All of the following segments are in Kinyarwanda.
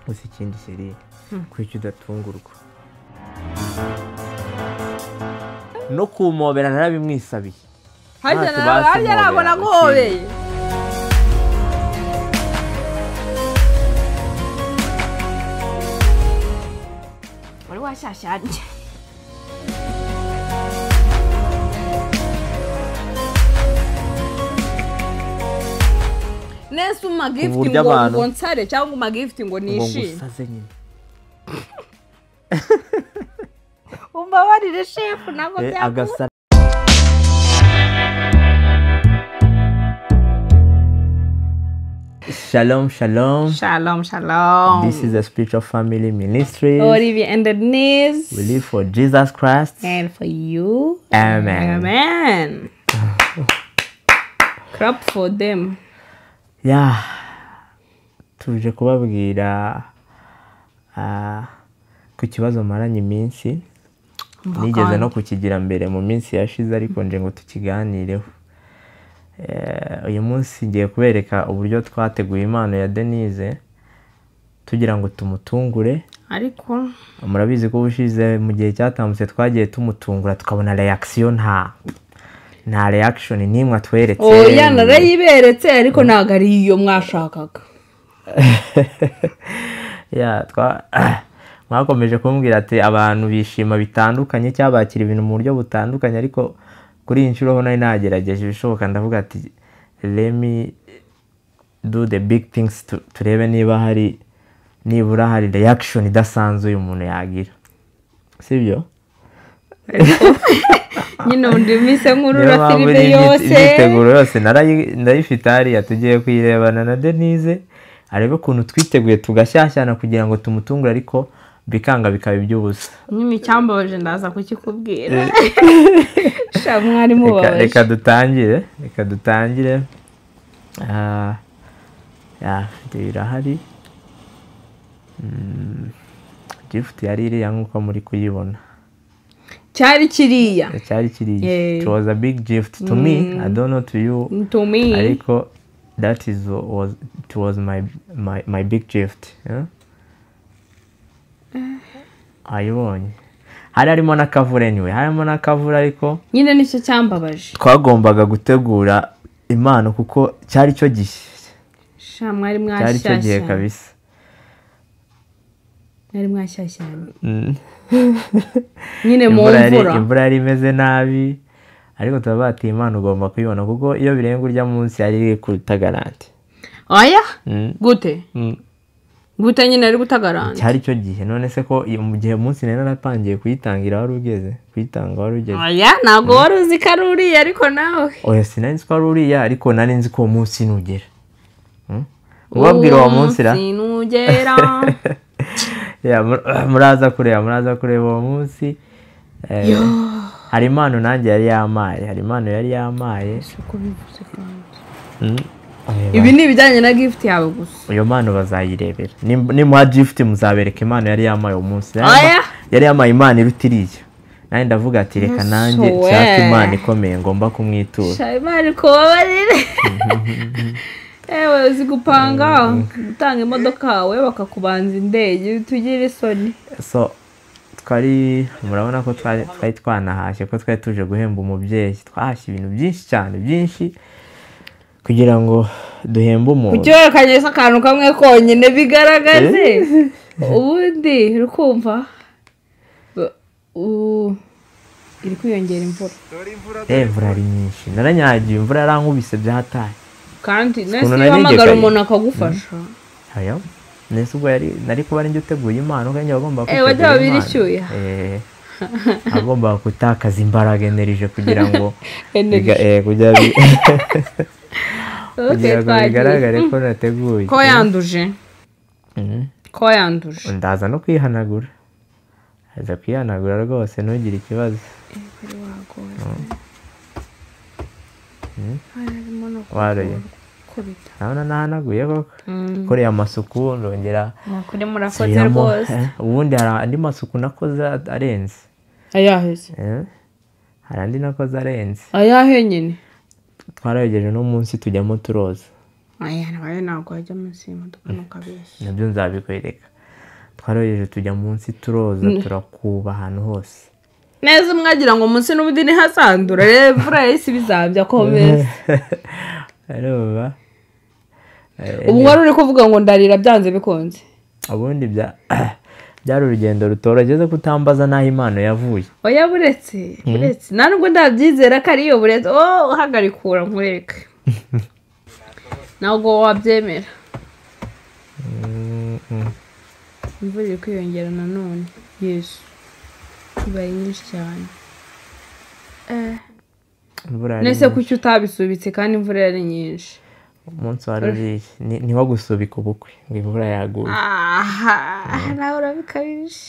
uzi ikindi seri kuki udatungurwa no kumobera narabimwisabiye harya nabona guhobeye wari washyashyanye nese umagifti ngo nsare cyangwa umagifti ngo nishime ngo ngusaze nyine umbabarire shefu ntabwo byakunda Shalom, shalom. Shalom, shalom. This is the Spiritual Family Ministry. Olivia and Denise. We live for Jesus Christ. And for you. Amen. Amen. Clap for them. Yeah. Tuje kubabwira ku kibazo maranye iminsi. Nigeze no kukigira mbere mu minsi yashize ariko nje ngo tukiganireho. Uyu munsi ngiye kubereka uburyo twateguye impano ya Denise tugira ngo tumutungure ariko murabizi ko ubushize mu gihe cyatambutse twagiye tumutungura tukabona reaction nta reaction nimwe atweretse oya narayiberetse ariko ntago ari iyo mwashakaga mwakomeje kumbwira ati abantu bishima bitandukanye cyabakira ibintu mu buryo butandukanye ariko kuri inshuro ho nari nagerageje bishoboka ndavuga ati let me do the big things turebe niba hari nibura hari reaction idasanzwe uyu muntu yagira sibyo nyine ndimise nkurura filime yose iteguro yose ndayifite hariya tugiye kuyirebana na Denise arebe ukuntu twiteguye tugashyashyana kugira ngo tumutungure ariko bikanga bikaba iby'ubusa nyine cyambabaje ndaza kukikubwira sha mwari mubabaje reka dutangire birahari gift yari iriya nk'uko muri kuyibona cyari kiriya it was a big gift to me. I don't know to you, to me ariko that was my big gift. Ayibonye harimo nakavura anyway harimo nakavura ariko nyine nicyo cyambabaje twagombaga gutegura impano kuko cyari cyo gihe sha mwari mwashyashya cyari cyo gihe kabisa mwari mwashyashyanye nyine mu imvura yari imeze nabi ariko turabati impano ugomba kuyibona kuko iyo birenga urya munsi yari kutagarante oya gute gute nyine ari gutagarante cyari cyo gihe none se ko mu gihe munsi nari narapangiye kuyitangira wari ugeze kuyitanga wari ugeze oya ntabwo wari uzi ko ari uriya ariko nawe oya sinari nzi ko ari uriya ariko nari nzi ko uwo munsi nugera ubabwira uwo munsi ra nugera muraza kureba uwo munsi hari impano nanjye yari yamaye ibi ni ibijyanye na gift yawe gusa iyo mpano bazayirebera nimuha gift muzabereka impano yari yamaye uwo munsi yari yamaye impano iruta iriya nanjye ndavuga ati reka nanjye nshaka impano ikomeye ngomba kumwitura sha imana ikubabarire ewe uzi gupanga gutanga imodoka yawe bakakubanza indege tugira isoni so murabona ko twari twanahashye ko twari tuje guhemba umubyeyi twahashye ibintu byinshi cyane byinshi kugira ngo duhembe umuntu kucyerekanye akantu kamwe konyine bigaragaze ubundi rukumva iri kwiyongera imvura ari nyinshi naranyagiye imvura yarankubise byahataye kandi nese uhamagara umuntu akagufasha ayo nese ubwo nari kuba ari njye uteguye impano kandi agomba kutegura impano birishyuye agomba gutakaza imbaraga enerije kugira ngo kugira ngo bigaragare ko nateguye ko yanduje ndaza no kwihanagura rwose ntugire ikibazo waroye nabona nahanaguye koko koreye amasuku ndongera kuri murakoze rwose ubundi hari andi masuku nakoze arenze ayaheze hari andi nakoze arenze ayahe nyine twarayogeje no munsi tujyamo turoza nawe ntabwo wajya munsi y'imodoka ntukabeshye nabyo nzabikwereka twarogeje tujya munsi turoza turakuba ahantu hose neza mwagira ngo munsi n'ubundi ntihasandura rero imvura yahise ibizambya komeza areba ubu wari uri kuvuga ngo ndarira byanze bikunze ubundi byari urugendo rutorageze kutambaza n'aho impano yavuye oya buretse ntabwo ndabyizera ko ariyo buretse uhagarikura nkwereke ntabwo wabyemera imvura iri kwiyongera nanone yesu ibaye nyinshi cyane nese kuki utabisubitse kandi imvura yari nyinshi umunsi wari uriye niho gusubika ubukwe ngo imvura yaguye nawe urabikabije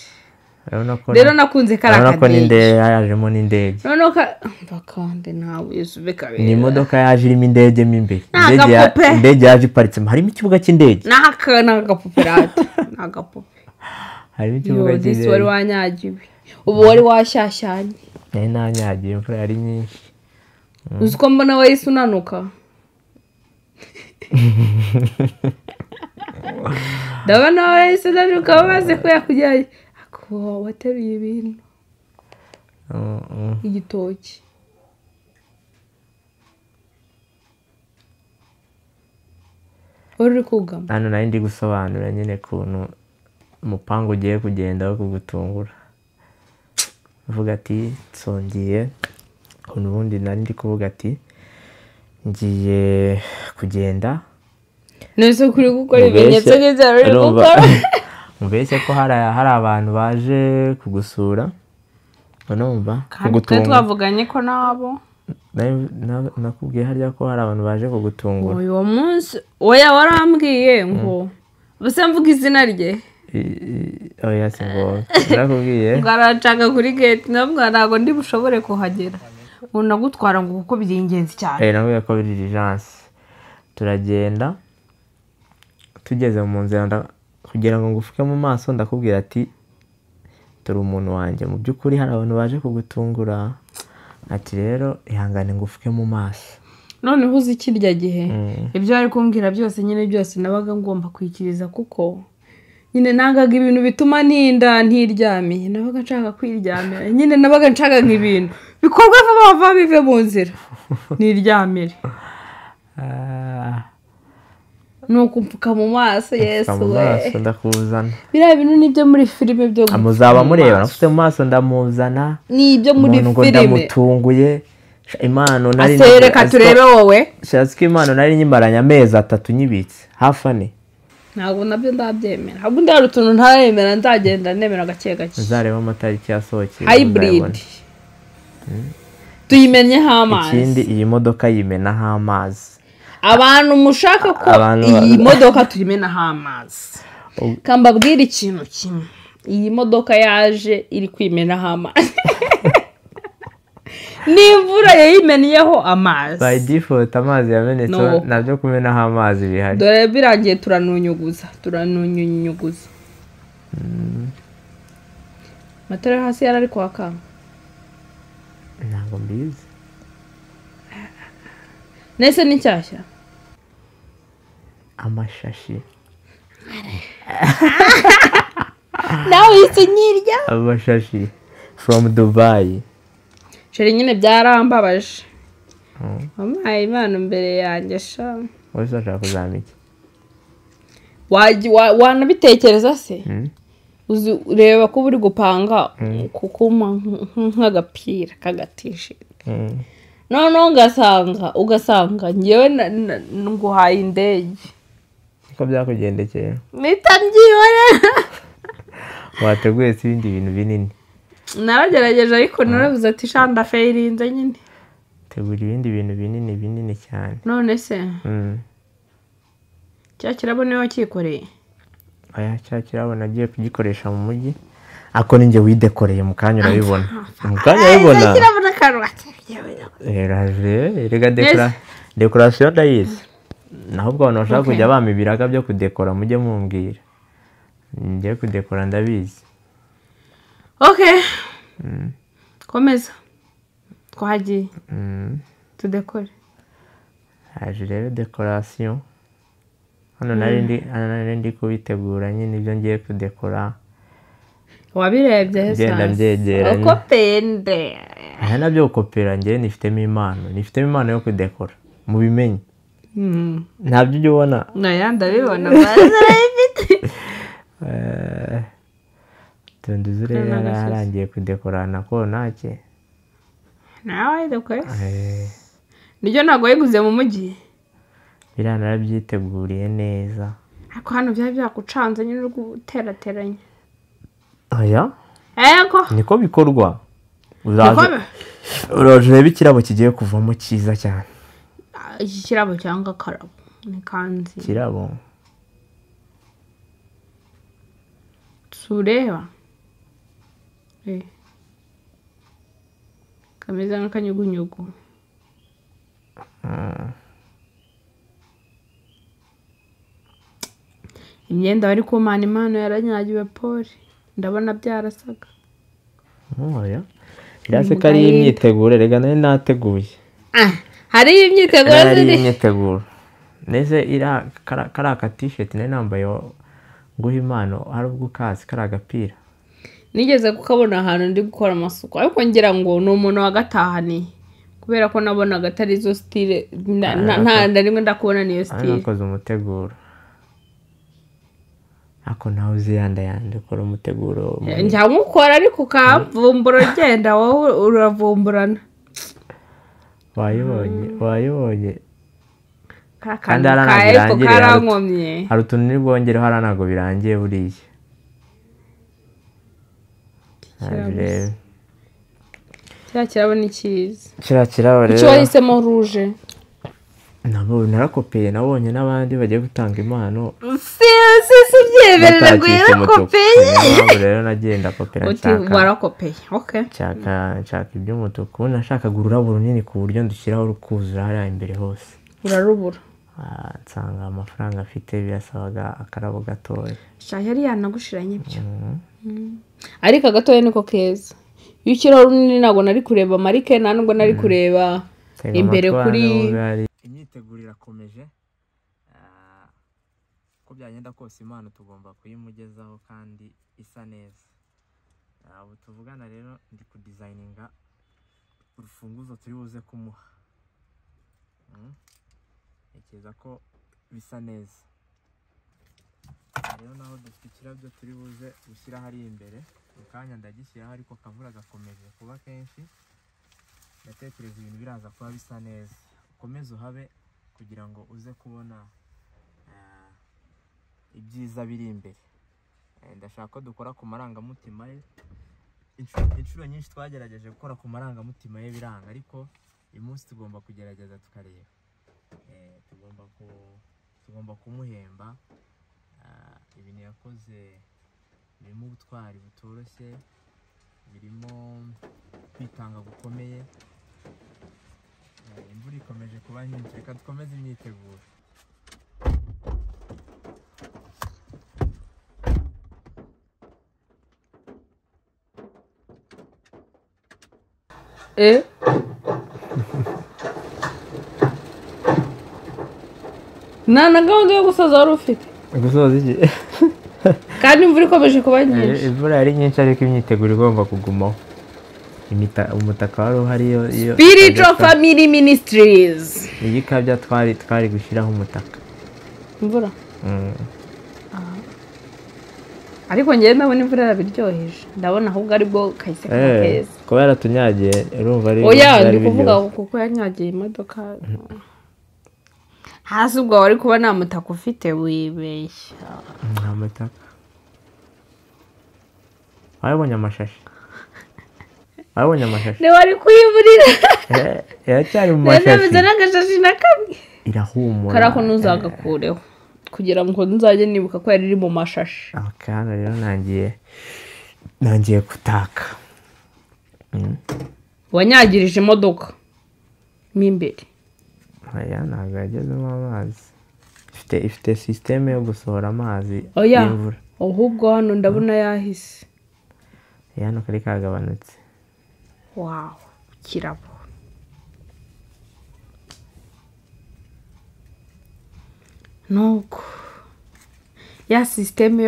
rero nakunze kariya kadege yajemo n'indege noneho bakande nawe yusubikabije ni imodoka yaje irimo indege mo imbere indege yaje iparitsemo harimo ikibuga cy'indege n'agapupe rata n'agapupe harimo ikibuga cy'indege wari wanyagiwe ubu wari washyashyanye nari nanyagiwe imvura yari nyinshi uzi ko mbona wahise unanuka ndabona wahise unanuka wamaze kuyakujyanye ako wateruye ibintu igitoki wari uri kugama hano nari ndi gusobanura nyine ukuntu umupangu ugiye kugenda wo kugutungura uvuga ati nsongiye ukuntu ubundi nari ndi kuvuga ati ngiye kugenda nese kuri gukora ibimenyetso nk'ibyo uri gukora mubeshye ko hari abantu baje kugusura urumva kandi twe twavuganye ko nabo nakubwiye harya ko hari abantu baje kugutungura uyu munsi oya warambwiye ngo bose mvuga izina rye oya si ngo nakubwiye ngo aracaga kuri gate ntabwo ndi bushobore kuhagera ubu nagutwara ngo kuko biri ingenzi cyane nabwiye ko biri diligence turagenda tugeze mu nzira kugira ngo ngufuke mu maso ndakubwira ati turi umuntu wanjye mu by'ukuri hari abantu baje kugutungura ati rero ihangane ngufuke mu maso noneho uzi kirya gihe ibyo ari kumbwira byose nyine byose nabaga ngomba kwikiriza kuko nyine nangaga ibintu bituma ninda ntiryamiye nabaga nshaka kwiryamira nyine nabaga nshaka nk'ibintu bikorwa vuba vuba bive mu nzira ntiryamire nuko mpfuka mu maso yesu we ndakuzana biriya bintu nibyo muri filime byo muzaba mureba nafite mu maso ndamuzana ni ibyo muri filime ndamutunguye impano nari reka turebe wowe shatse ko impano nari nyimaranye amezi 3 nyibitse hafi 4 ntabwo nabyo ndabyemera ahubwo ndari utuntu ntaremera nzagenda nemera gake gake uzareba amatariki yasohokeye hybrid tuyimenyeho amazi ikindi iyi modoka yimenaho amazi abantu mushaka ko iyi modoka tuyimenaho amazi kambabwira ikintu kimwe iyi modoka yaje iri kwimenaho amazi n'imvura yayimeniyeho amazi by default amazi yamenetse nabyo kumenaho amazi bihari dore birangiye turanunyuguza matara hasi yarari kwaka ntabwo mbizi nese ni nshyashya amashashi nawe isi nyirya amashashi from Dubai sheri nyine byarambabaje wampaye impano mbere yanjye sha wese ashaka kuzamiki wanabitekereza se uzi ureba ko uri gupanga kukuma nk'agapira k'agatisheti noneho ugasanga ngewe nguhaye indege uko byakugendekeye mpita mbyibonera wateguye se ibindi bintu binini naragerageje ariko naravuze ati shanda feyirinze nyine tegura ibindi bintu binini cyane none se cya kirabo niwe wakikoreye aya cya kirabo nagiye kugikoresha mu mujyi ako ninjye widekoreye mu kanya urabibona mu kanya urabibona kirabona kanwa rega dekorasiyo ndayizi naho ubwo abantu bashaka kujya bama ibiraga byo kudekora mujye mumbwira ngiye kudekora ndabizi okay komeza twagiye tudekore haje rero dekorasiyo hano nari ndi kubitegura nyine ibyo ngiye kudekora. wabirebye he Ngenda sasa mbyegera nyine. ukopeye nde aha nabyo gukopera njye nifitemo impano yo kudekora mubimenye. ntabyo ujya ubona naya ndabibona barabifite tunduzi rero yarangiye kudekorana ko ntake nawe dekoye nibyo ntabwo wayiguze mu mujyi biriya narabyiteguriye neza ariko hano byari byakucanze nyine uri guterateranya aya ego niko bikorwa uraje urebe ikirabo kigiye kuvamo cyiza cyane. iki kirabo cyangwa akarabo ni kanzi ikirabo sureba kameze nk'akanyugunyugu imyenda bari kumana impano yaranyagiwe Paul ndabona byarasaga oya irase ko ari imyiteguro rega nari nateguye hari imyiteguro nese kari t-shirt nari nambaye nguha impano hari ubwo ukazi kari agapira nigeze kukabona ahantu ndi gukora amasuku ariko ngira ngo ni umuntu wagatahaniye kubera ko nabonaga atari zo style nta rimwe ndakubona niyo style nakoze umuteguro ako nawe uziyanda ukora umuteguro njya nkukora ariko ukavumbura ugenda wowe uravumburana wayibonye kandi karankomye hari utuntu niri bwongereho hariya ntabwo birangiye buriya kiriya kirabo ni cyiza kiriya kirabo rero icyo wahisemo ruje narakopeye nabonye n'abandi bagiye gutanga impano si byemerera ngo yarakopeye rero nagenda kopera warakopeye nshaka iby'umutuku nashakaga ururabo runini ku buryo ndushyiraho rukuzura hariya imbere hose urarubura nsanga amafaranga afite birasabaga akarabo gatoya yari yanagushiranye byo ariko agatoya niko keza iyo ukiraho runini ntabwo nari kureba marike nta nubwo nari kureba imbere kuri imyiteguro irakomeje ko byagenda kose impano tugomba kuyimugezaho kandi isa neza. ubu tuvugana rero ndi kudizayininga urufunguzo turi buze kumuha ntekereza ko bisa neza. rero naho dufite ikirabyo turi buze gushyira hariya imbere mu kanya ndagishyiraho ariko akavura gakomeje kuba kenshi ndatekereza ibintu biraza kuba bisa neza. ukomeze uhabe kugira ngo uze kubona ibyiza biri imbere. ndashaka ko dukora ku marangamutima ye. inshuro nyinshi twagerageje gukora ku marangamutima ye biranga ariko uyu munsi tugomba kugerageza tukareba. tugomba kumuhemba. ibintu yakoze birimo ubutwari butoroshye birimo kwitanga gukomeye. imvura ikomeje kuba nyinshi reka dukomeze imyiteguro. nta na gahunda yo gusoza wari ufite gusoza iki kandi imvura ikomeje kuba nyinshi. imvura yari nyinshi ariko imyiteguro igomba kugumaho. umutaka wari uhariyo Spiritual Family Ministries iyi kabya twari gushyiraho umutaka imvura ariko njyewe ndabona imvura yarabiryoheje ndabona ahubwo aribwo kahise keza kubera tunyagiye urumva ari oya ndi kuvuga kuko yanyagiye imodoka hasi ubwo wari kuba nta mutaka ufite wibeshya. nta mutaka wabonye amashashi ni wari kuyiburira iracyari mu mashashi ndabona n'agashashi na kamwe irahumura karako ntuzagakureho kugira ngo nzajye nibuka ko yari iri mu mashashi. hano rero nangiye gutaka. wanyagirije imodoka mo imbere aya ntabwo yagezemo amazi ifite sisiteme yo gusohora amazi y'imvura ahubwo hano ndabona yahise hano kari kagabanutse. wawu kirabo nuko ya sisiteme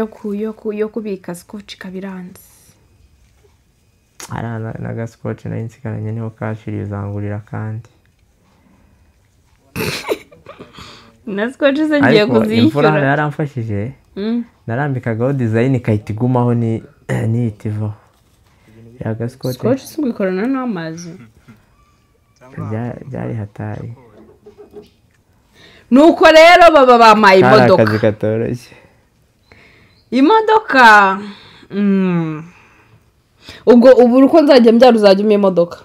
yo kubika scotch kabiranze. Ara na scotch na insigaranye niho kashiriye uzangurira kandi. Na scotch zagiye kuzishyura. Imfura yaramfashije. Narambikagaho design ikahita igumaho niyitivaho. Ya scotch. Scotch subikorana n'amazi. Byari hatari. Nuko rero baba bamaye imodoka. Akazi katoroshye. Imodoka. Ubwo ubu uko nzajya mbyara uzajya umpa imodoka.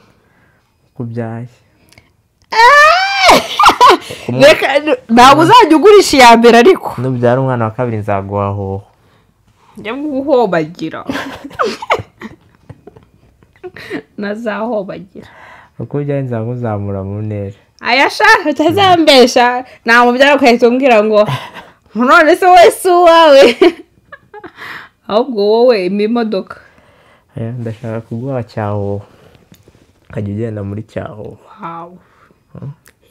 Kubyaye. Ntabwo uzajya ugurisha iya mbere ariko. Nubyara umwana wa kabiri nzaguha hoho. Njya guhobagira. Nazahobagira. Uko ujya nzamuzamura mu ntera. Ayashaka utazambesha nta mubyara ukahita umbwira ngo none se wese uwawe. Ahubwo wowe imodoka. Ndashaka kuguha cyaho ukajya ugenda muri cyaho. Wow.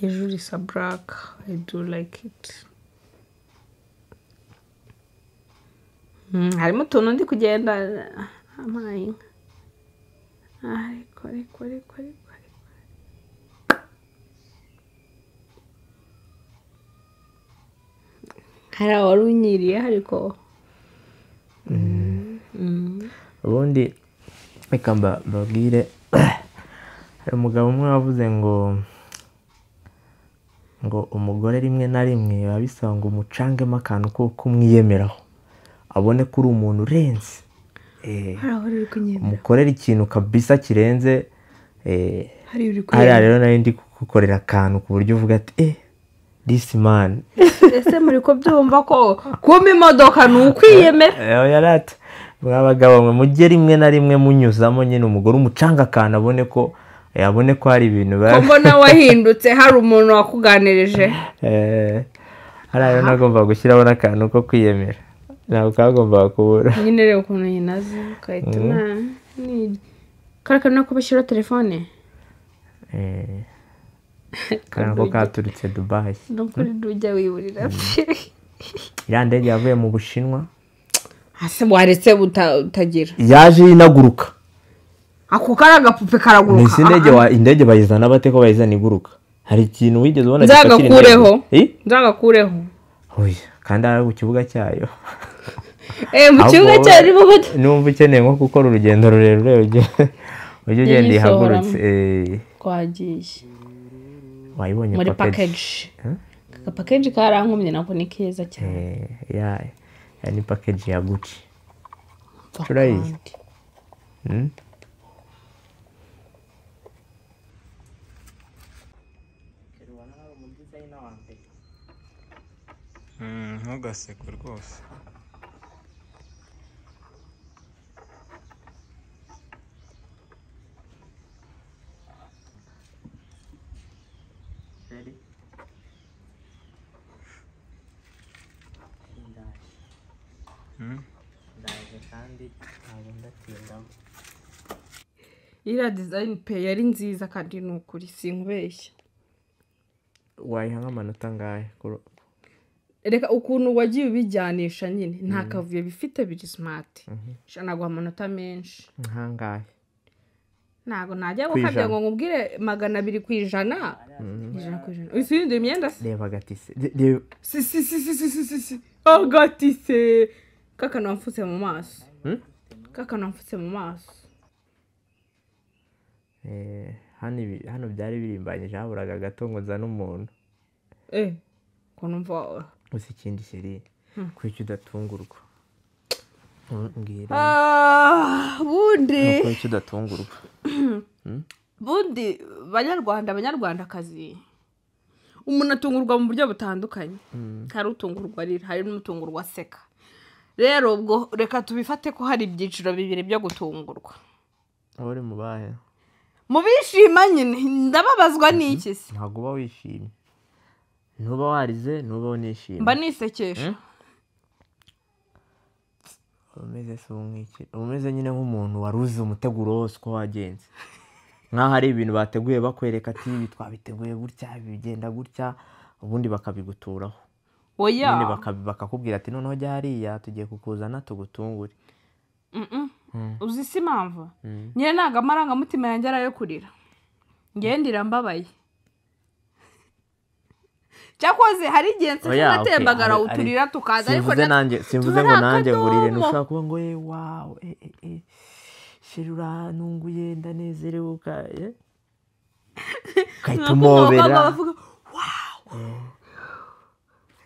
Hejuru isa black. I do like it. Harimo utuntu ndi kugenda amaye. Ariko. Hari wari unyiriye ariko. Ubundi reka mbabwire hari umugabo umwe wavuze ngo umugore rimwe na rimwe biba bisaba ngo umucangemo akantu ko kumwiyemeraho abone ko uri umuntu urenze. Umukorera ikintu kabisa kirenze. Hariya rero nari ndi kugukorera akantu ku buryo uvuga ati this man. Ese muri ko byumva ko kuma imodoka ni ukwiyemera. Yarata mwabagabo mwe mujye rimwe na rimwe munyuzamo nyine umugore umucanga akantu abone ko hari ibintu ko mbona wahindutse hari umuntu wakuganirije. Hariya rero nagomba gushyiraho n'akantu ko kwiyemera. Ntabwo kagomba kubura. Nyine rero ukuntu yinaze ukahita karakana ko bashyira telefone. Ko katuritse Dubai. Nukuri dujya wiburira. Ya ndege yavuye mu Bushinwa. Ase waretse utagira. Yaje inaguruka. Ako karagapupe karaguruka. Nisi indege bayizana bate ko bayizana iguruka. Hari ikintu wigeze ubona gipakira. Nzagakureho. Oya, kandi ari ku kibuga cyayo. Mu kibuga cyayo numva ukeneye nko gukora urugendo rurerure ujye ugenda ihagurutse. Kwagiye. Wayibonye muri package. Package karankumye nako ni keza cyane. Ya ni package ya Gucci. Turayizi. Ntugaseke rwose. Iriya design pe yari nziza kandi ni ukuri sinkubeshya. Wayiha nk'amanota ngahe? Reka ukuntu wagiye ubijyanisha nyine nta kavuye bifite biri smart. Nagwa amanota menshi. Nkangahe? Ntago najya gukabya ngo ngubwire 200 ku ijana. 100%. Usinde imyenda se? Reba gatise. Si. Gatise. Kaka namfutse mu maso. Kaka namfutse mu maso. Hano byari birimbanyije haburaga gato ngo nza n'umuntu. Ko numva uzi ikindi seri kwicyo udatungurwa. Bundi. Kwicyo udatungurwa. Bundi banyarwandakazi. Umuntu atungurwa mu buryo butandukanye. Hari utungurwa rira, hari n'utungurwa seka. Rero ubwo reka tubifate ko hari ibyiciro bibiri byo gutungurwa. Uri mu bahe? Mu bishima nyine ndababazwa n'iki se? Ntabwo uba wishimye. Ntuba warize, ntuba unishimye. Mba nisekesha. Umeze nyine nk'umuntu waruzi umuteguro wose uko wagenze. Nkaho hari ibintu bateguye bakwereka ati ibi twabiteguye gutya bigenda gutya ubundi bakabiguturaho. oya nyine bakakubwira ati noneho jya hariya tugiye kukuzana tugutungure. uzi si impamvu nyine ntabwo amarangamutima yanjye ari ayo kurira ngendera mbabaye cyakoze hari igihe nsigatembagara uturira tukaza ariko simvuze ngo nanjye ngurire nushaka kuba ngo wawe sheri urantunguye ndanezerewe ukahita umobera.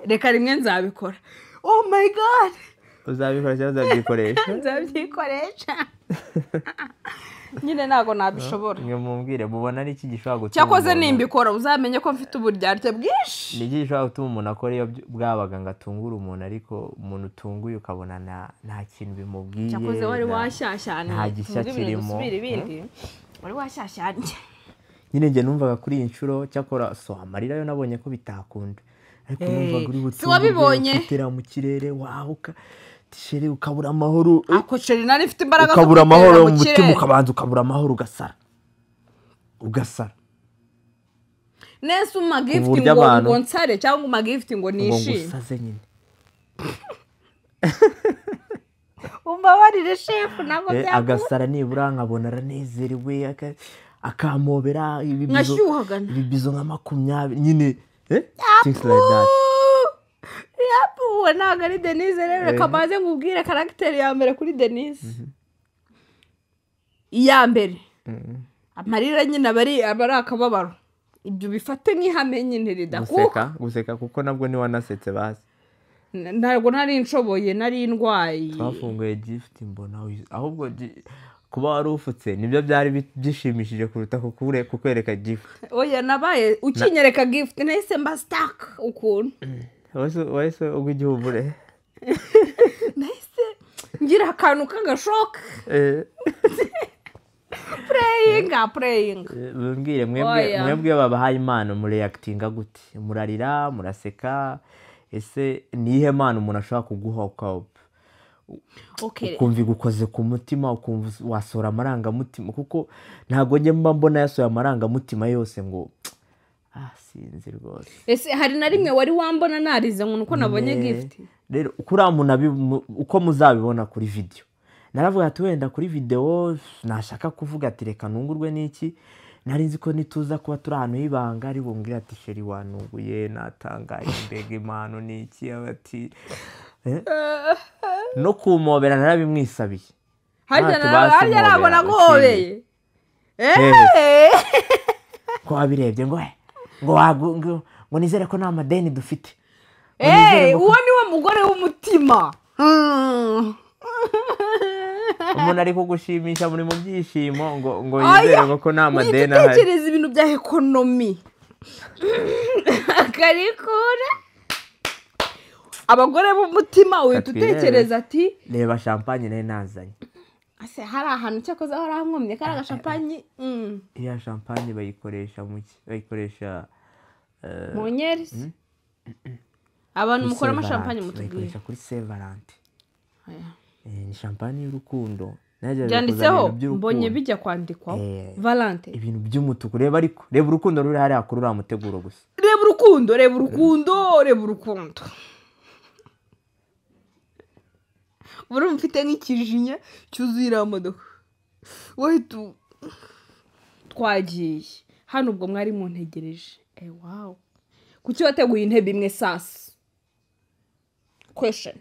reka rimwe nzabikora. Oh my god, uzabikora cyangwa uzabyikoresha? nzabyikoresha nyine ntabwo nabishobora. mwe mumbwire mubona ari iki gishobora gutuma cyakoze nimbikora uzamenye ko mfite uburyarya bwinshi. ni iki gishobora gutuma umuntu akora iyo bwabaga ngo atungure umuntu ariko umuntu utunguye ukabona nta kintu bimubwiye. cyakoze wari washyashyanye nta gishya kirimo. wari washyashyanye nyine njye numvaga kuri iyi nshuro cyakora amarira yo nabonye ko bitakunda ariko numvaga uri wabibonye utera mu kirere wahuka sheri ukabura amahoro. ako sheri nari mfite imbaraga ukabura amahoro mu mutima ukabanza ukabura amahoro ugasara nese umagifti ngo nsare cyangwa umagifti ngo nishime ngo usaze nyine. umbabarire shefu ntabwo byakunda. agasara nibura nkabona aranezerewe akamobera ibibizo nka 20 nyine things like that. yapuwe ntabwo ari Denise rero reka maze ngubwire karagiteri ya mbere kuri Denise. iya mbere amarira nyine abari akababaro ibyo bifate nk'ihame nyine ridakuka. guseka kuko nabwo ni wanasetse basi. ntabwo nari nshoboye nari ndwaye. twafunguye gift mbona ahubwo kuba wari ufutse nibyo byari byishimishije kuruta kukwereka gift. oya nabaye ukinyereka gift nahise mba stuck ukuntu. wese ugihumure. nahise ngira akantu k'agashoka. praying. mbwire mwebwe babahaye impano mureactinga gute? murarira muraseka ese nihe mpano umuntu ashobora kuguha ukumva igukoze ku mutima ukumva wasohora amarangamutima kuko ntabwo njye mba mbona yasohoye amarangamutima yose ngo sinzi rwose. ese hari na rimwe wari wambona narize ngo nuko nabonye gift? rero kuri muntu uko muzabibona kuri video naravuga ati wenda kuri video nashaka kuvuga ati reka nungurwe n'iki nari nzi ko nituza kuba turi ahantu h'ibanga ari bumbwira ati sheri wanunguye natangaye mbega impano n'iki ati no kumobera narabimwisabiye. harya nabona guhobeye ko wabirebye ngo nizere ko nta madeni dufite. uwo ni we mugore w'umutima. umuntu ari kugushimisha muri mu byishimo ngo yizere ko nta madeni ahari. utekereza ibintu bya ekonomi akarikura abagore b'umutima uhita utekereza ati reba champagne nayo nazanye. ase hari ahantu cyakoze aho arankomye kari agashampanye. iya champagne bayikoresha mu nyeri abantu mukora amashampanye mutubwire. bayikoresha kuri Saint Valentin. ni champagne y'urukundo byanditseho mbonye bijya kwandikwa Valentine ibintu by'umutuku. reba urukundo ruri hariya kuri uriya muteguro gusa. reba urukundo buri mfite nk'ikijinya cyuzuye iriya modoka wahita twagiye hano ubwo mwari muntegereje. wow kuki wateguye intebe imwe sasa? question.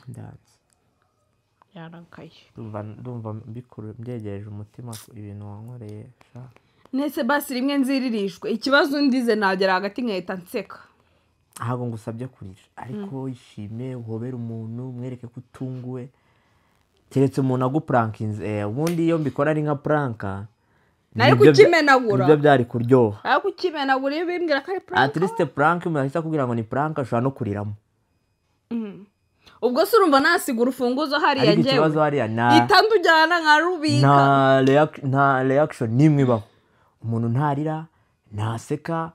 ndazi yarakaye ndumva mbyegereje umutima ibintu wankoreye. nese basi rimwe nziririshwe ikibazo ndize nagera hagati nkahita nseka. ahubwo ngusabye kurira ariko ishime uhobere umuntu mwereke ko utunguwe keretse umuntu aguprankinze. ubundi iyo mbikora ari nka pranka nari kukimenagura ibyo byari kuryoha. ariko kukimenagura iyo bimbwira ko ari prank at least prank murahita kubwira ngo ni prank ashobora no kuriramo. ubwo se urumva nasiga urufunguzo hariya njyewe ikibazo hariya itandujyana nka rubika nta reaction nimwe ibaho. umuntu ntarira ntaseka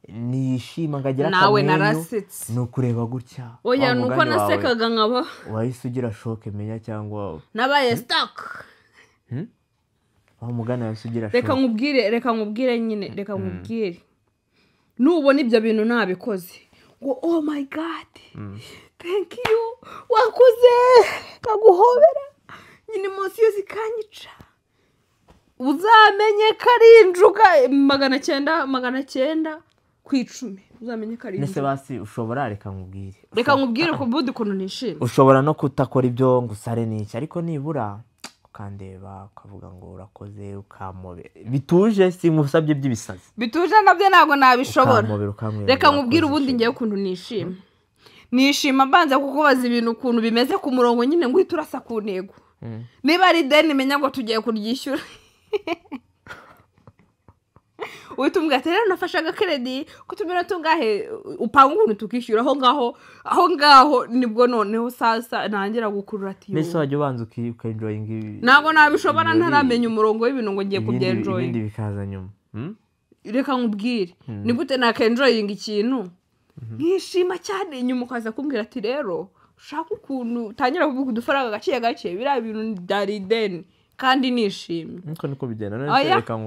nishima ngagira nawe narasetse no kureba gutya. oya nuko nasekaga nkaba wahise ugira shock menya cyangwa nabaye stuck. mugana wahise ugira shock. reka nkubwire nubona ibyo bintu nabikoze ngo oh my god thank you wakoze kaguhobera nyine munsi yo zikanyica uzamenye karinjuka 900 ku 10 uzamenye karinjuka nese basi ushobora reka nkubwire ko budi kuntu nishimye ushobora no kutakora ibyo ngusare n'iki ariko nibura ukandeba ukavuga ngo urakoze ukamobe bituje singusabye by'ibisazi bituje nabyo ntago nabishobora reka nkubwire ubundi ngiye kuntu nishima banza kukubaza ibintu kuntu bimeze ku murongo nyine ngo iturasa ku ntego niba ari deni menya ngo tugiye kuryishyura Uitumga rero nafashaga credit kutumira tungahe upanga ukuntu tukishyura aho ngaho nibwo noneho sasa nangira gukurura ati Mbese wajya ubanza ukenjoyinga ibi ntabwo nabishobora ntaramenya umurongo w'ibintu ngo ngiye kubyenjoyinga ibindi bikaza nyuma reka nkubwire ni gute nakenjoyinga ikintu nkishima cyane nyuma ukaza kumbwira ati rero ushaka ukuntu utangira kuvuga udufaranga gake biriya bintu dari deni kandi nishimye niko bigenda reka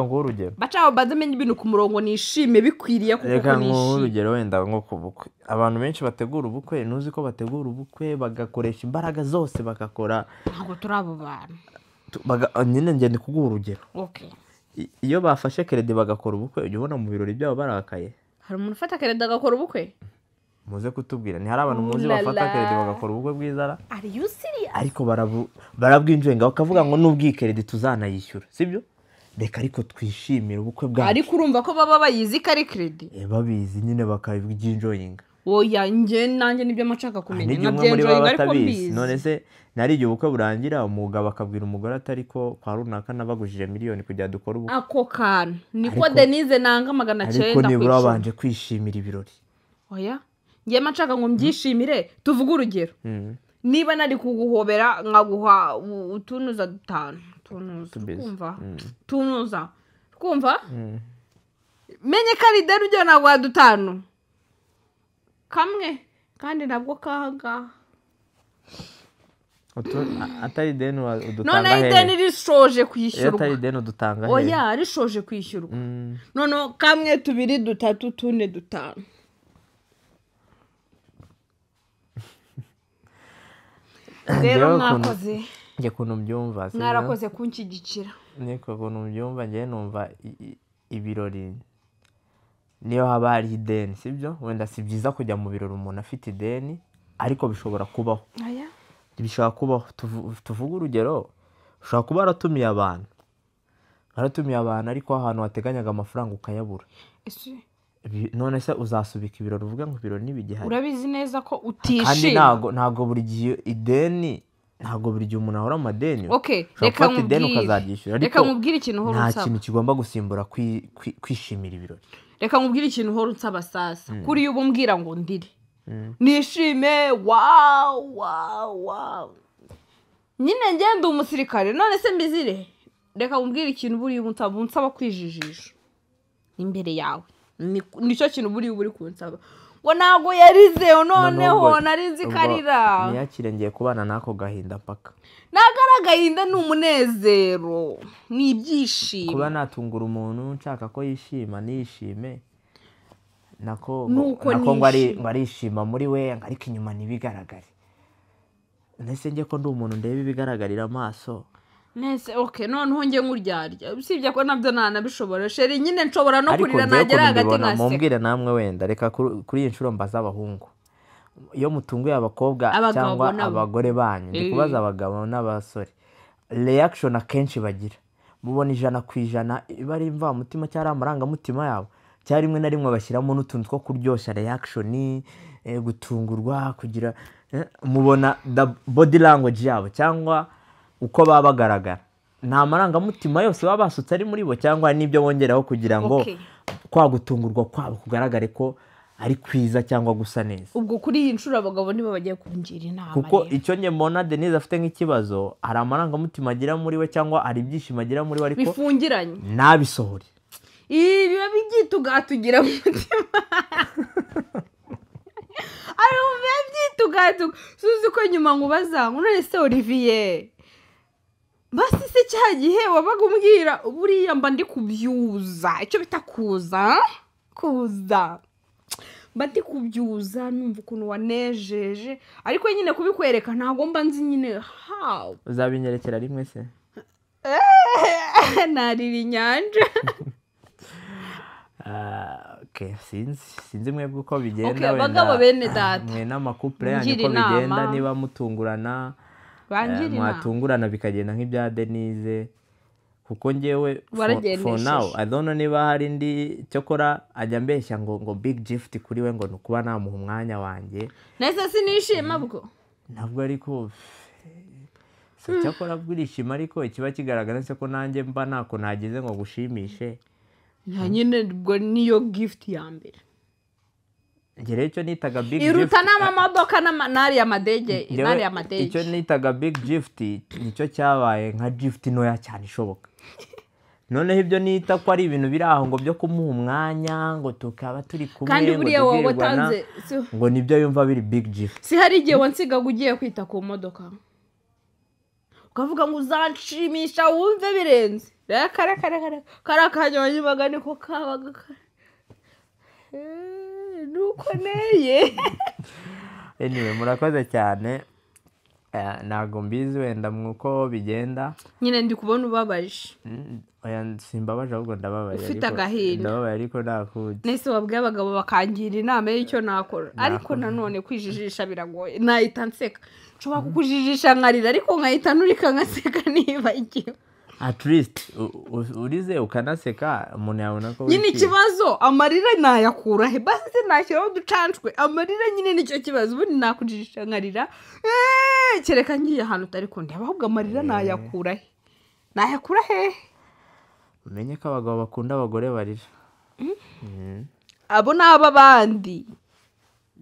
nguhe urugero bacaho badamenye ibintu ku murongo nishime bikwiriye kuko reka nguhe urugero wenda nko ku bukwe abantu benshi bategura ubukwe nuzi ko bategura ubukwe bagakoresha imbaraga zose bagakora ntabwo turabo bantu nyine ngende kuguha urugero okay iyo bafashe credit bagakora ubukwe ujya ubona mu birori byabo barakaye hari umuntu ufata credit agakora ubukwe muze kutubwira ni hari abantu muzi bafata credit bagakora ubukwe bwizara are you serious ariko barabwinjenga bakavuga ngo nubwi credit tuzanayishyura sibyo reka ariko twishimira ubukwe bwacu ariko urumva ko baba bayizi ko ari credit babizi nyine bakabwinjenga oya nanjye nibyo amacaka kumenya nabyenjoyinga ariko mbizi none se nari igihe ubukwe burangira umugabo akabwira umugore atari ko kwa runaka nabagujije miliyoni kujya dukora ubukwe ako kana niko Denise nanga 900 ariko nibura babanje kwishimira ibirori oya ngiye macaka ngo mbyishimire tuvuga urugero niba nari kuguhobera nkaguha utunuza 5 tunuza kumva menye kari deni ujya nagwa 5 kamwe kandi nabwo kahaga atari deni udutanga none ideni rishoje kwishyurwa atari deni udutanga oya rishoje kwishyurwa none kamwe 2 3 4 5 rero mwakoze nge kuntu mbyumva mwarakoze kunshyigikira niko kuntu mbyumva nge numva ibirori niyo haba hari ideni sibyo wenda si byiza kujya mu birori umuntu afite ideni ariko bishobora kubaho bishobora kubaho tuvuga urugero ushobora kuba waratumiye abantu ariko ahantu wateganyaga amafaranga ukayabura none se uzasubika ibirori uvuga ngo ibirori n'ibigihari urabizi neza ko utishima kandi ntabwo buri gihe ideni ntabwo buri gihe umuntu ahora amadeni reka nkubwire ikintu uhora unsaba nta kintu kigomba gusimbura kwishimira ibirori reka nkubwire ikintu uhora unsaba sasa kuri ubu mbwira ngo ndire nishime wow nyine ngende umusirikare none se mbizire reka nkubwire ikintu buri unsaba kwijijisha imbere yawe nicyo kintu buri kunsaba ngo ntabwo yarize noneho narinzi karira niyakire ngiye kubana n'ako gahinda mpaka ntabwo ari agahinda ni umunezero ni ibyishimo kuba natungura umuntu nshaka ko yishima nishime nako ngo arishima muri we ariko inyuma ntibigaragare ndetse njye ko ndi umuntu ndeba ibigaragarira amaso nese noneho njye nkuryarya usibye ko nabyo ntanabishobora sheri nyine nshobora no kurira nagera hagati ngaseka mumbwire namwe wenda reka kuri iyi nshuro mbaza abahungu iyo mutunguye abakobwa cyangwa abagore banyu ndi kubaza abagabo n'abasore reaction akenshi bagira mubona 100% iba ari imvamutima cyangwa amarangamutima yabo cyangwa rimwe na rimwe bashyiramo n'utuntu two kuryoshya reaction gutungurwa kugira mubona body language yabo cyangwa uko baba bagaragara nta marangamutima yose baba basutse ari muri bo cyangwa n'ibyo bongeraho kugira ngo kwa gutungurwa kwabo kugaragare ko ari kwiza cyangwa gusa neza ubwo kuri iyi nshuro abagabo nibo bagiye kungira inama kuko icyo njye mbona Denise afite nk'ikibazo hari amarangamutima agira muri we cyangwa hari ibyishimo agira muri we ariko bifungiranye nabisohore ibi biba byitugatugira mu mutima ari mu byitugatuga suzi ko nyuma ngubaza ngo none se Olivier basi se cya gihe wabaga umbwira buriya mba ndi kubyuza icyo bita kuza kuza mba ndi kubyuza numva ukuntu wanejeje ariko nyine kubikwereka ntabwo mba nzi nyine how uzabinyerekera rimwe se narira inyanja sinzi mwebwe uko bigenda abagabo bene data mwe n'amakupure yanyu uko bigenda niba mutungurana mwatungurana bikagenda nk'ibya Denise kuko njyewe for now I don't know niba hari ndi cyokora ajya mbeshya ngo big gift kuri we ngo nukuba namuha umwanya wanjye nese sinishima bwo ntabwo ariko cyokora bwirishima ariko ikiba kigaragara se ko nanjye mba ntako nagize ngo gushimishe nyine ubwo niyo gift ya mbere ngere icyo nitaga big gift iruta n'amamodoka n'ari y'amadege icyo nitaga big gift nicyo cyabaye nka gift ntoya cyane ishoboka noneho ibyo nita ko ari ibintu biri aho ngo byo kumuha umwanya ngo tukaba turi kumwe kandi buriya wowe watanze ngo nibyo yumva biri big gift si hari igihe wansigaga ugiye kwita ku modoka ukavuga ngo uzanshimisha wumve birenze kare akanyonyi baga niko kabaga nuko neye anyway murakoze cyane ntabwo mbizi wenda mwuko bigenda nyine ndi kubona ubabaje simbabaje ahubwo ndababaye ufite agahinda ndababaye ariko nakuze nese wabwiye abagabo bakangira inama y'icyo nakora ariko nanone kwijijisha biragoye nahita nseka nshobora kukujijisha nkarira ariko nkahita nurika nkaseka nibagiwe at least urize ukanaseka umuntu yabona ko nyine ikibazo amarira nayakura he basi nashyiraho uducanshwe amarira nyine nicyo kibazo ubundi nakujijisha nkarira kereka ngiye ahantu utari kundeba ahubwo amarira nayakura he umenye ko abagabo bakunda abagore barira abo ni ab'abandi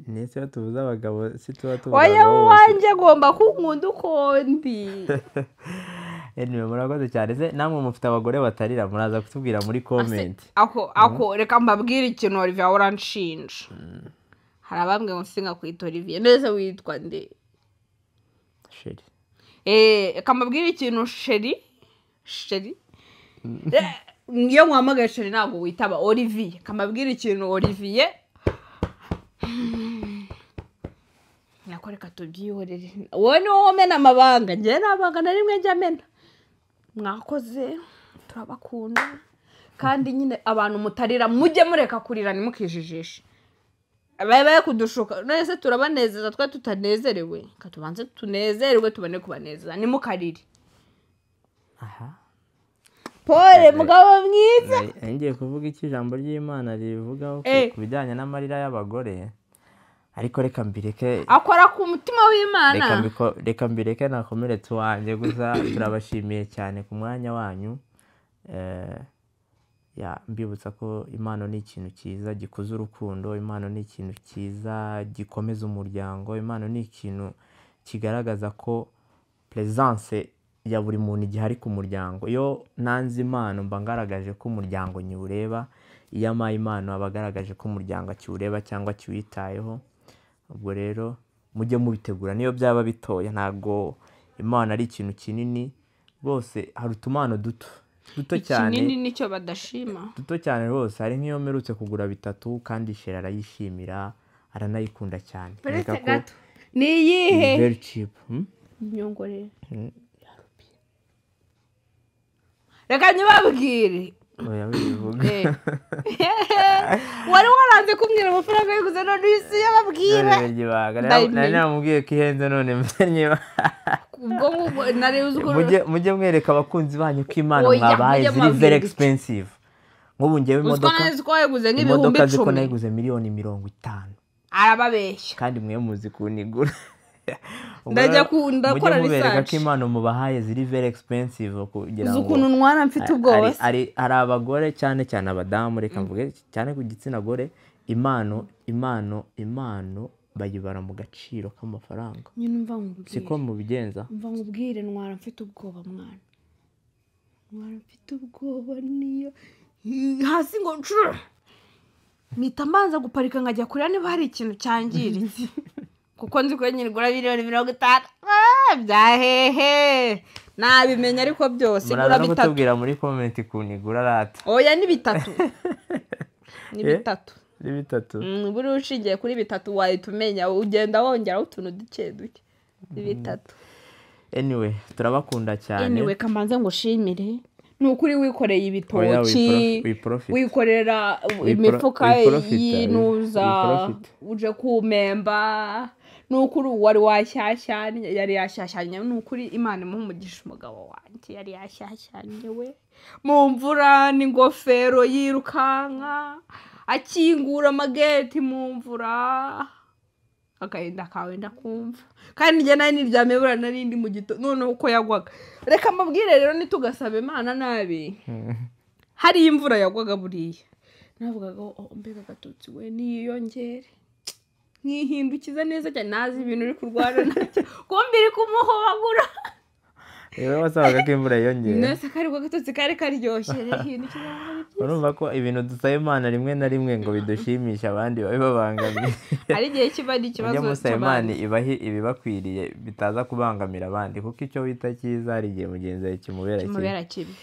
nese tuvuze abagabo si tuba tuvuga oya wanjye agomba kunkunda uko ndi murakoze cyane se namwe mufite abagore batarira muraza kutubwira muri comment ako reka mbabwire ikintu Olivier ahora nshinja hari abambwe ngo singa kwita Olivier neza witwa nde Sheri reka mbabwire ikintu Sheri iyo nkwamagaye Sheri ntabwo witaba Olivier kamabwire ikintu Olivier nako reka tubyihorere wowe ni wowe umena amabanga njye nabanga na rimwe njya amena mwakoze turabakunda kandi nyine abantu mutarira mujye mureka kurira ntimukijijishe baye kudushuka nese turabanezeza twe tutanezerewe katubanze tunezerwe tubone kubanezeza nimukarire Paul mugabo mwiza ngiye kuvuga iki ijambo ry'Imana rivugaho ku bijyanye n'amarira y'abagore ariko reka mbireke akora ku mutima w'Imana reka mbireke nakomeretse wanjye gusa turabashimiye cyane ku mwanya wanyu mbibutsa ko impano ni ikintu cyiza gikuza urukundo impano ni ikintu cyiza gikomeza umuryango impano ni ikintu kigaragaza ko presence ya buri muntu igihari ku muryango iyo nanze impano mba ngaragaje ko umuryango nyiwureba iyo amaye impano aba agaragaje ko umuryango akiwureba cyangwa akiwitayeho ubwo rero mujye mubitegura niyo byaba bitoya ntabwo impano ari ikintu kinini rwose hari utumano duto cyane kinini nicyo badashima duto cyane rwose hari nk'iyo mperutse kugura 3 kandi Sheri arayishimira aranayikunda cyane ni iyihe very cheap nyongore reka nyibabwire oya bivuga wari waranze kumbwira amafaranga y'iguze none isi yababwira nari namubwiye ko ihenze none mbenye ubwo nareuze uko mujye mwereka abakunzi banyu ko impano mwabaye ziri very expensive nk'ubu ngewe imodoka ziko nayiguze miliyoni 50 arababeshya kandi mwe muzi kunigura ndajya kundakora research ko impano mubahaye ziri very expensive kugira ngo ukuntu ntwara mfite ubwoba hari abagore cyane abadamu reka mvuge cyane ku gitsina gore impano bayibara mu gaciro k'amafaranga nyine mva nkubwire siko mubigenza mva nkubwire ntwara mfite ubwoba mwana ntwara mfite ubwoba niyo hasi ngo mpita mbanza guparika nkajya kureba niba hari ikintu cyangiritse kuko nzi ko nyine gura miliyoni 50 byahehe nabimenya ariko byose gura 3 muraza kutubwira muri comment kunigura rata oya ni 3 ni bitatu. Ni bitatu. Buri ushingiye kuri bitatu wahita umenya ugenda wongeraho utuntu duke duke. Ni bitatu. Anyway, turabakunda cyane. Anyway, kamanze ngushimire. Nukuri wikoreye ibitoki, wikorera imifuka yinuza, uje kumemba. Nukuri wari washyashyanye, yari yashyashyanye. Nukuri Imana imuhumugisha umugabo wanjye yari yashyashyanye we. Mu mvura n'ingofero yirukanka, akingura amageti mu mvura. Akaenda kawe ndakumva. Kandi njye nari niryamye bura narindi mu gito none uko yagwaga. Reka mabwire rero nitugasaba Imana nabi. Hari imvura yagwaga buriya. Navugaga mbega gatutsi we niyongere. Nkihindukiza neza cyane nazi ibintu uri kurwara nacyo. Kumbiri kumuhobagura. Yewe wasabaga ko imvura yongera. Nese kari kwa gatutsi kari karyoshye hindukiza. Urumva ko ibintu dusaba Imana rimwe na rimwe ngo bidushimisha abandi babangamiye. Ari gihe kiba ari ikibazo cy'Imana ibahi ibibakwiriye bitaza kubangamira abandi kuko icyo wita cyiza hari igihe mugenzi wawe kimubera kibi.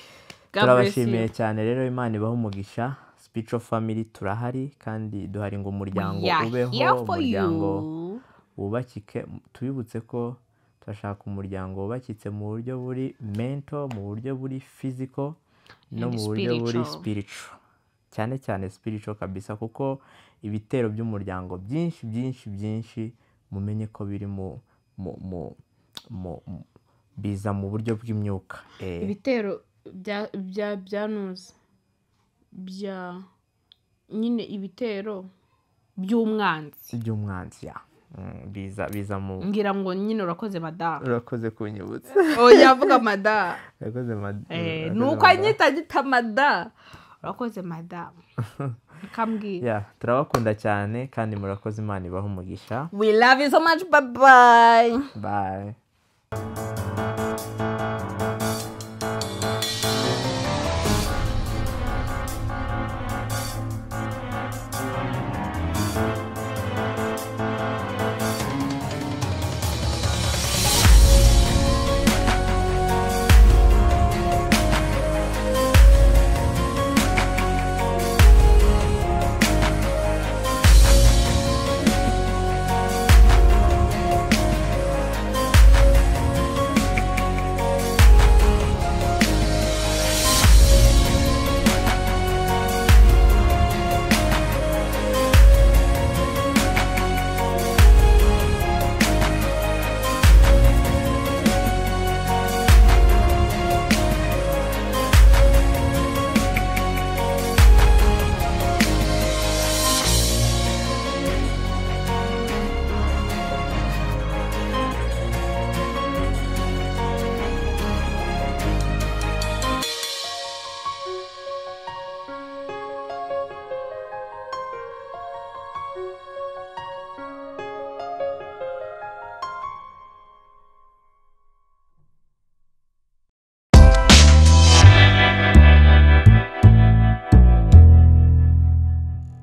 Turabashimiye cyane rero Imana ibaho umugisha. Spiritual family turahari kandi duhari ngo umuryango ubeho, umuryango wubakike. Tubibutse ko turashaka umuryango wubakitse mu buryo buri mental, mu buryo buri physical no mu buryo buri spiritual. Cyane cyane spiritual kabisa kuko ibitero by'umuryango byinshi mumenye ko biri mu biza mu buryo bw'imyuka. Ibitero byanuza bya nyine ibitero by'umwanzi ya biza mu ngira ngo nyine urakoze madam. Urakoze kunyibutsa. Yavuga madam. Urakoze madam. Nuko anyita gita madam. Urakoze madam. Kambwira. Turabakunda cyane kandi murakoze Imana ibaho umugisha. We love you so much. Bye. Bye.